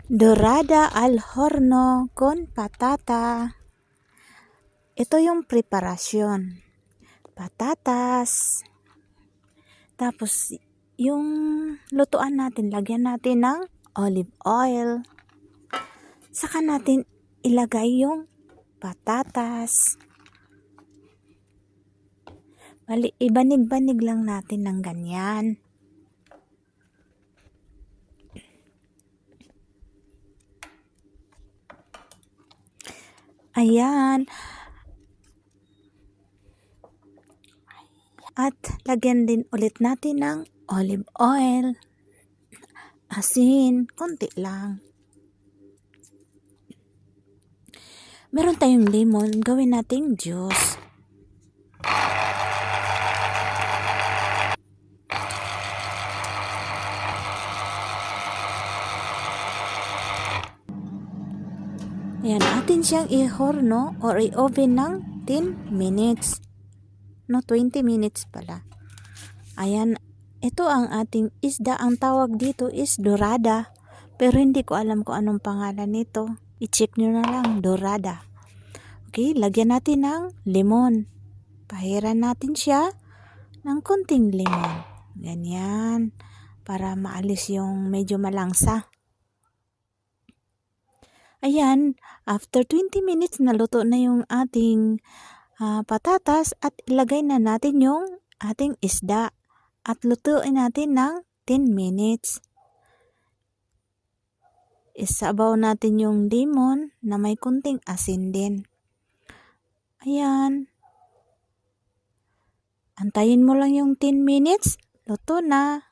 Dorada al horno con patata. Ito yung preparasyon. Patatas. Tapos, yung lutuan natin, lagyan natin ng olive oil. Saka natin ilagay yung patatas. Bali, ibanig-banig lang natin ng ganyan. Ayan. At lagyan din ulit natin ng olive oil. Asin, konti lang. Meron tayong lemon, gawin nating juice. Ayan, atin siyang i-horno or i-oven ng 10 minutes. No, 20 minutes pala. Ayan, ito ang ating isda. Ang tawag dito is dorada. Pero hindi ko alam kung anong pangalan nito. I-check nyo na lang, dorada. Okay, lagyan natin ng lemon. Pahiran natin siya ng konting lemon. Ganyan. Para maalis yung medyo malangsa. Ayan, after 20 minutes naluto na yung ating patatas at ilagay na natin yung ating isda at lutuin natin ng 10 minutes. Isabaw natin yung lemon na may kunting asin din. Ayan. Antayin mo lang yung 10 minutes, luto na.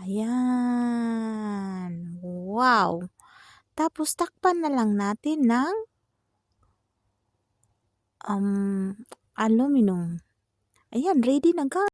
Ayan. Wow! Tapos takpan na lang natin ng aluminum. Ayan, ready na guys.